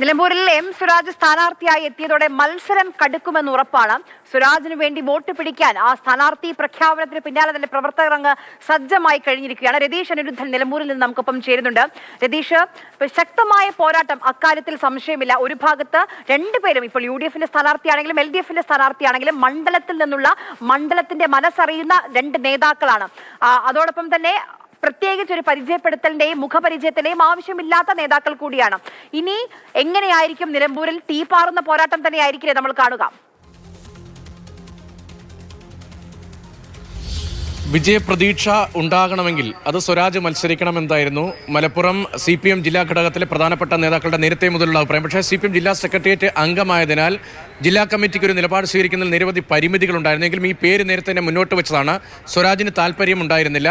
നിലമ്പൂരിൽ എം സ്വരാജ് സ്ഥാനാർത്ഥിയായി എത്തിയതോടെ മത്സരം കടുക്കുമെന്ന് ഉറപ്പാണ്. സ്വരാജിന് വേണ്ടി വോട്ട് പിടിക്കാൻ ആ സ്ഥാനാർത്ഥി പ്രഖ്യാപനത്തിന് പിന്നാലെ തന്നെ പ്രവർത്തകർ അങ്ങ് സജ്ജമായി കഴിഞ്ഞിരിക്കുകയാണ്. രതീഷ് അനിരുദ്ധൻ നിലമ്പൂരിൽ നിന്ന് നമുക്കൊപ്പം ചേരുന്നുണ്ട്. രതീഷ്, ശക്തമായ പോരാട്ടം അക്കാര്യത്തിൽ സംശയമില്ല. ഒരു ഭാഗത്ത് രണ്ടുപേരും ഇപ്പോൾ UDF-ന്റെ സ്ഥാനാർത്ഥിയാണെങ്കിലും LDF-ന്റെ സ്ഥാനാർത്ഥിയാണെങ്കിലും മണ്ഡലത്തിൽ നിന്നുള്ള മണ്ഡലത്തിന്റെ മനസ്സറിയുന്ന രണ്ട് നേതാക്കളാണ്. അതോടൊപ്പം തന്നെ പ്രത്യേകിച്ച് ഒരു പരിചയപ്പെടുത്തലിന്റെയും മുഖപരിചയത്തിന്റെയും ആവശ്യമില്ലാത്ത നേതാക്കൾ കൂടിയാണ്. ഇനി എങ്ങനെയായിരിക്കും നിലമ്പൂരിൽ തീപാറുന്ന പോരാട്ടം തന്നെയായിരിക്കില്ലേ നമ്മൾ കാണുക? വിജയപ്രതീക്ഷ ഉണ്ടാകണമെങ്കിൽ അത് സ്വരാജ് മത്സരിക്കണമെന്നായിരുന്നു മലപ്പുറം CPM ജില്ലാ ഘടകത്തിലെ പ്രധാനപ്പെട്ട നേതാക്കളുടെ നേരത്തെ മുതലുള്ള അഭിപ്രായം. പക്ഷേ CPM ജില്ലാ സെക്രട്ടേറിയറ്റ് അംഗമായതിനാൽ ജില്ലാ കമ്മിറ്റിക്ക് ഒരു നിലപാട് സ്വീകരിക്കുന്നതിൽ നിരവധി പരിമിതികളുണ്ടായിരുന്നെങ്കിലും ഈ പേര് നേരത്തെ തന്നെ മുന്നോട്ട് വെച്ചതാണ്. സ്വരാജിന് താല്പര്യമുണ്ടായിരുന്നില്ല.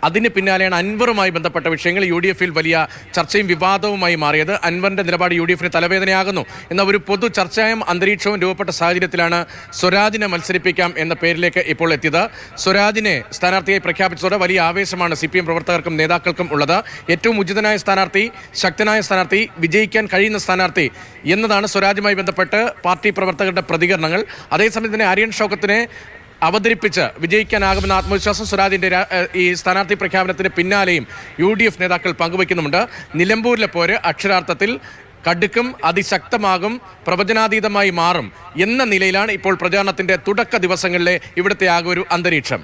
അതിന് പിന്നാലെയാണ് അൻവറുമായി ബന്ധപ്പെട്ട വിഷയങ്ങൾ UDF-ൽ വലിയ ചർച്ചയും വിവാദവുമായി മാറിയത്. അൻവറിന്റെ നിലപാട് UDF-ന് തലവേദനയാകുന്നു എന്ന ഒരു പൊതു ചർച്ചയും അന്തരീക്ഷവും രൂപപ്പെട്ട സാഹചര്യത്തിലാണ് സ്വരാജിനെ മത്സരിപ്പിക്കാം എന്ന പേരിലേക്ക് ഇപ്പോൾ എത്തിയത്. സ്വരാജിനെ സ്ഥാനാർത്ഥിയായി പ്രഖ്യാപിച്ചതോടെ വലിയ ആവേശമാണ് CPM പ്രവർത്തകർക്കും നേതാക്കൾക്കും ഉള്ളത്. ഏറ്റവും ഉചിതനായ സ്ഥാനാർത്ഥി, ശക്തനായ സ്ഥാനാർത്ഥി, വിജയിക്കാൻ കഴിയുന്ന സ്ഥാനാർത്ഥി എന്നതാണ് സ്വരാജുമായി ബന്ധപ്പെട്ട് പാർട്ടി പ്രവർത്തകരുടെ പ്രതികരണങ്ങൾ. അതേസമയം തന്നെ ആര്യൻ ഷൗക്കത്തിനെ അവതരിപ്പിച്ച് വിജയിക്കാനാകുമെന്ന ആത്മവിശ്വാസം സ്വരാജിന്റെ ഈ സ്ഥാനാർത്ഥി പ്രഖ്യാപനത്തിന് പിന്നാലെയും UDF നേതാക്കൾ പങ്കുവയ്ക്കുന്നുമുണ്ട്. നിലമ്പൂരിലെ പോര് അക്ഷരാർത്ഥത്തിൽ കടുക്കും, അതിശക്തമാകും, പ്രവചനാതീതമായി മാറും എന്ന നിലയിലാണ് ഇപ്പോൾ പ്രചാരണത്തിന്റെ തുടക്ക ദിവസങ്ങളിലെ ഇവിടുത്തെ ആകെ ഒരു അന്തരീക്ഷം.